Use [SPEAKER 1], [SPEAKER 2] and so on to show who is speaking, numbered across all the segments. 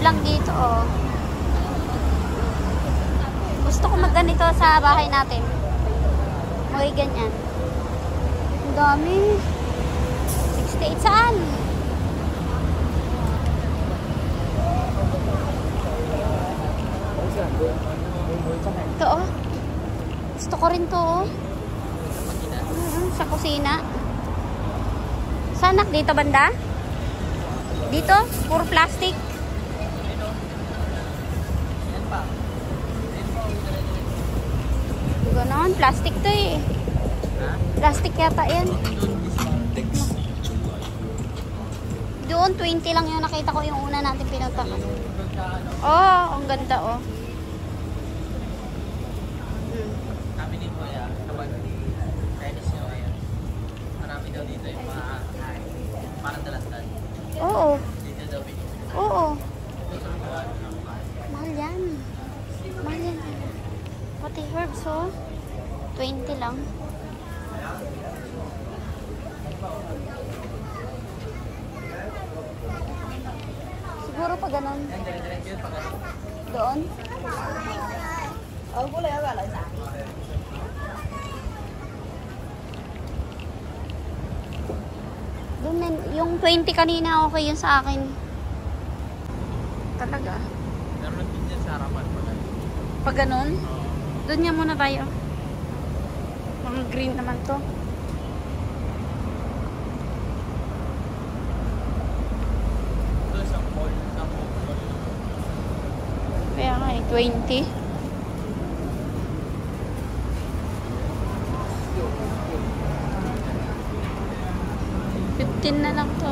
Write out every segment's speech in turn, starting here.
[SPEAKER 1] lang dito, oh. Gusto ko magganito sa bahay natin. May ganyan. Ang dami. 68 saan? Ito, oh. Gusto ko rin to, oh. Sa kusina. Sanak dito banda? Dito? Puro plastic. Ganon, plastic to eh. Plastic yata yan. Doon, 20 lang yung nakita ko yung una natin pinuntahan. Oh, ang ganda, oh.
[SPEAKER 2] Kami ni Kuya, kapag Chinese nyo ngayon, marami daw dito yung mga parang dalastan.
[SPEAKER 1] Oo.
[SPEAKER 2] Dito daw binigyan.
[SPEAKER 1] Oo. Mahal yan. Mahal yan. Pati herbs, oh. 20 lang. Siguro pa ganun. Doon? Doon, yung 20 kanina, okay yun sa akin. Talaga.
[SPEAKER 2] Meron din dyan sa harapan pa lang.
[SPEAKER 1] Pag ganun? Doon nga muna tayo. Mga green naman to.
[SPEAKER 2] Doon sa mall, sa mall.
[SPEAKER 1] Kaya nga eh, 20. $15 na lang to.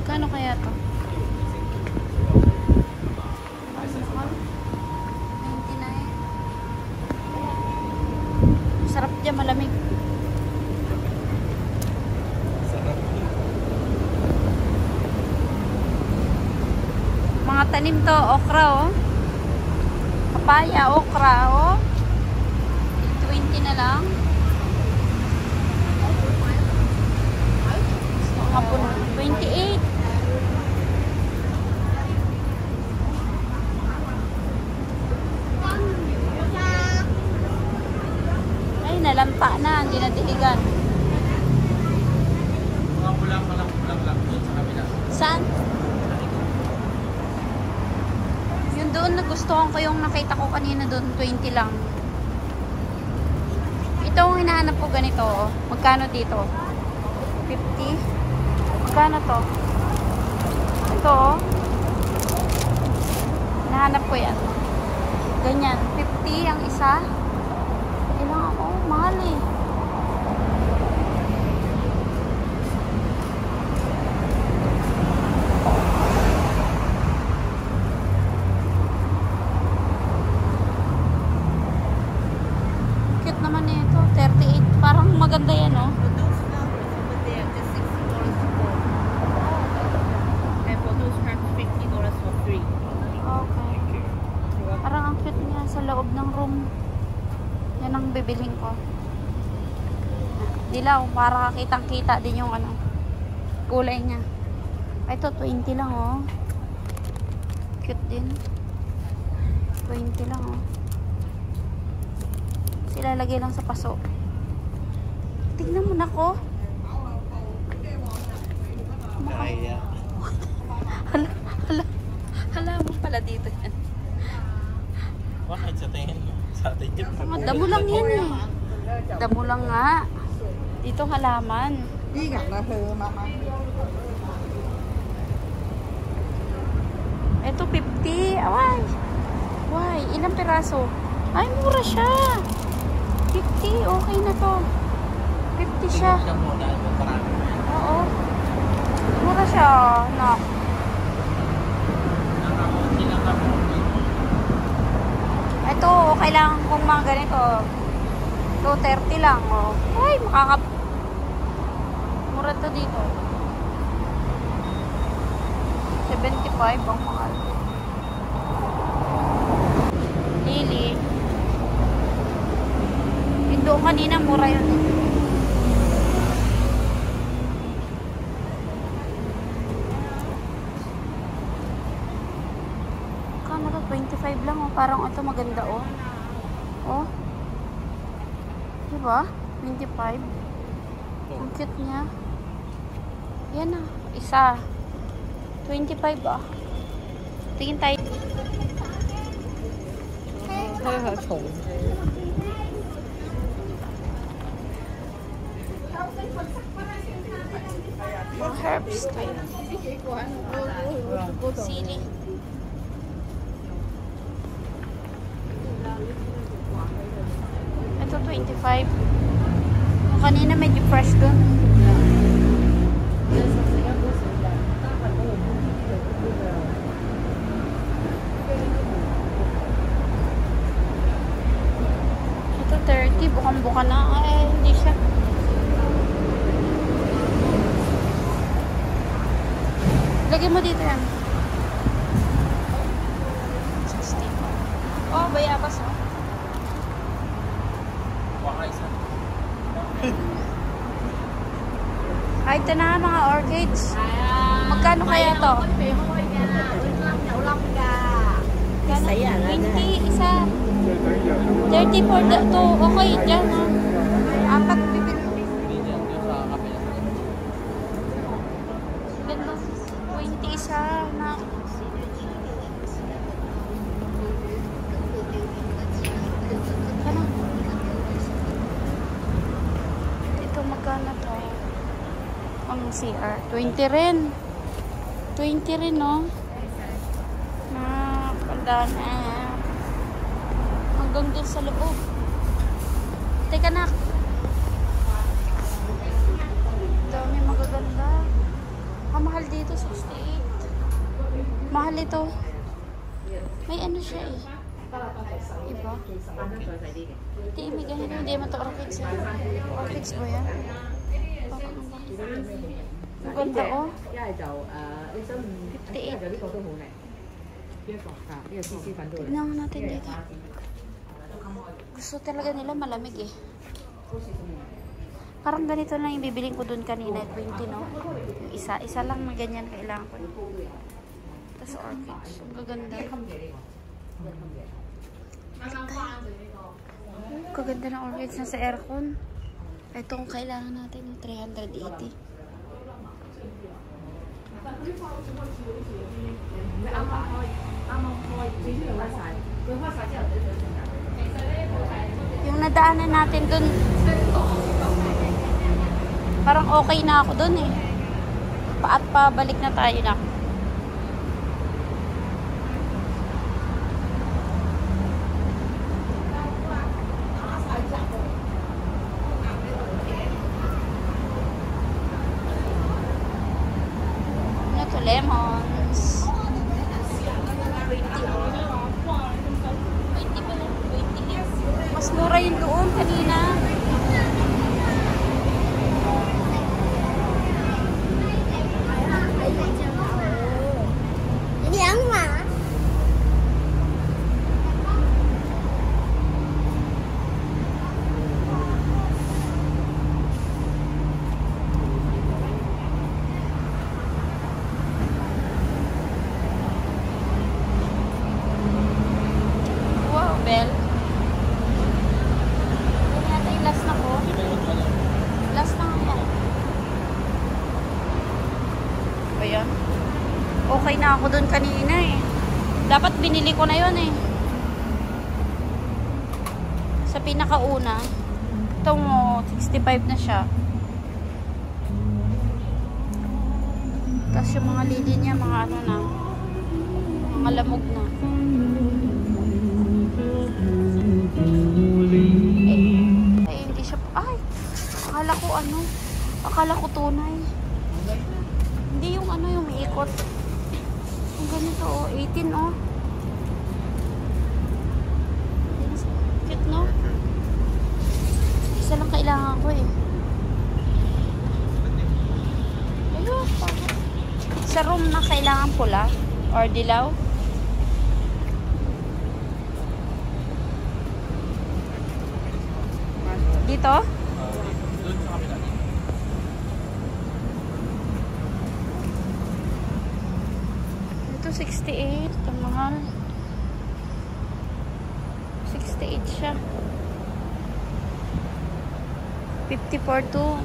[SPEAKER 1] Magkano kaya to? 99. Sarap dyan, malamig. Mga tanim to, okra, oh. Papaya, okra, oh. 20 na lang. Mga puno. 28. Ay, nalampa na. Hindi na diligan.
[SPEAKER 2] Mga pulang doon sa kabila.
[SPEAKER 1] Saan? Yung doon nagustuhan ko yung nakita ko kanina doon. 20 lang. Ito ang hinahanap ko ganito. Oh. Magkano dito? 50? Magkano to? Ito, oh. Nahanap ko yan. Ganyan. 50 ang isa. Ilang ako? Mahal eh. Cute naman eh ito. 38. Parang maganda yan, oh. Sa loob ng room. Yan ang bibilhin ko. Dilaw, para kitang-kita din yung ano, kulay niya. Ito, 20 lang, oh. Cute din. 20 lang, oh. Sila lagay lang sa paso. Tignan mo na ko. Hala mo pala dito yan.
[SPEAKER 2] Bakit sa tingin mo? Sa atin dyan.
[SPEAKER 1] Damo lang yan eh. Damo lang nga. Dito halaman. Ito 50. Away. Why? Ilang piraso? Ay, mura siya. 50. Okay na to. 50 siya.
[SPEAKER 2] Tingnan mo, dahil mo, marami mo yan.
[SPEAKER 1] Oo. Mura siya. Nak. Ito, okay lang kung mga ganito. 230 lang, oh. Ay, mura to dito. 75 ang mahal. Lily. Ito kanina mura yun. Kano to? 25 lang, oh. Parang ito maganda, oh. Oh. Diba? 25. Ang cute niya. Yan na. Isa. 25 ah. Tingin tayo. Mga herbs tayo. Sili. Ito 25. Yung kanina medyo fresh dun. Ito 30. Bukang-buka na. Ay, hindi siya. Lagyan mo dito yan. 60. Oh, bayabas oh. Ay, ito na mga orchids. Magkano kaya to? 20 isa. 30 for the to. Okay, dyan ha. Apat bibig. Ganda. 20 isa na. Ano? Ito magkano to? Ang CR. 20 rin. 20 rin, no? Nakakanda na. Hanggang dun sa loob. Teka na. Dami magaganda. Mahal dito, 68. Mahal ito. May ano siya eh. Iba. Hindi, may ganito. Hindi man ito orchids. Orchids ba yan? Ang ganda oh. 58. Tignan natin dito. Gusto talaga nila malamig eh. Parang ganito lang yung bibiling ko dun kanina. 20 no? Yung isa. Isa lang na ganyan kailangan ko. Tapos orchids. Ang gaganda. Kaganda ng orchids na sa aircon. Ito kung kailangan natin yung 380. Yung nadaanan natin dun, parang okay na ako dun eh. At pabalik na tayo na. Lemons. 20 ba lang? 20. Mas mura yung doon kanina. Bell. Yan yata yung last na ko. Last na nga yan. Ba yan? Okay na ako dun kanina eh. Dapat binili ko na yun eh. Sa pinakauna. Ito mo, 65 na siya. Tapos yung mga lili niya, mga ano na. Mga lamog na. Ay, hindi siya, ay, akala ko tunay. Hindi yung ano, yung may ikot. Ang ganito, oh, 18, oh. Yan ang kailangan ko eh. Ayun, sa room na kailangan pula or dilaw. Dito?
[SPEAKER 2] Doon sa kabila dito.
[SPEAKER 1] Ito 68. Ang mahal. 68 siya. 54 to. Oo,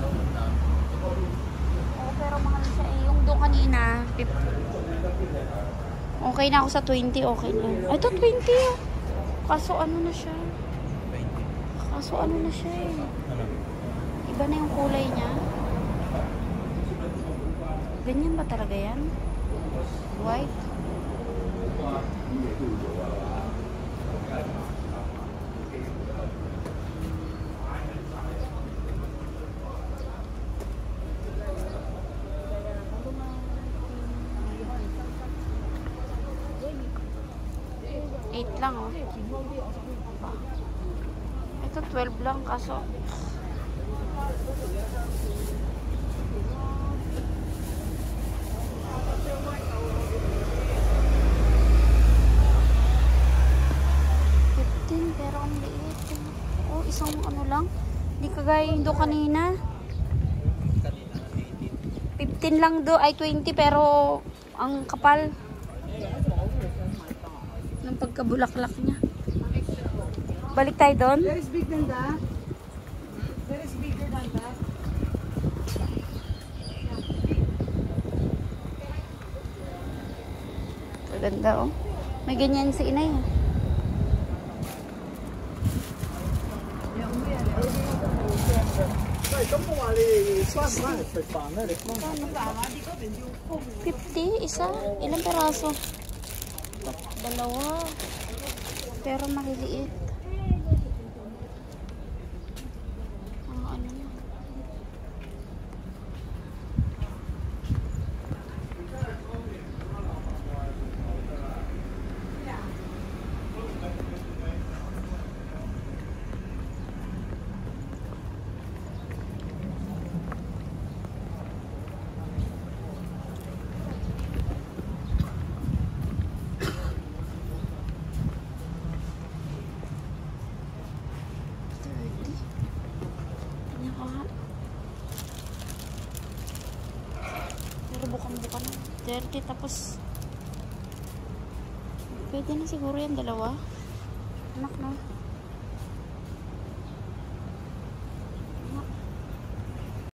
[SPEAKER 1] pero mahal siya eh. Yung doon kanina, 50. Okay na ako sa 20. Okay na. Ito 20 oh. Kaso ano na siya? Kaso ano na siya eh. Iba na yung kulay niya. Ganyan ba talaga yan? White? Lang oh. Ito 12 lang kaso pero ang liit. Oh, isang ano lang. Hindi kagaya yung do kanina. 15 lang do ay 20 pero ang kapal ng pagkabulaklak niya. Balik tayo doon.
[SPEAKER 3] There is big than that. There is bigger than that.
[SPEAKER 1] Maganda oh. May ganyan si inay. $50 isa. Ilang peraso? Dalawa. Pero maliliit. Ano na. Bukan 30 tapos pwede na siguro yan dalawa anak no.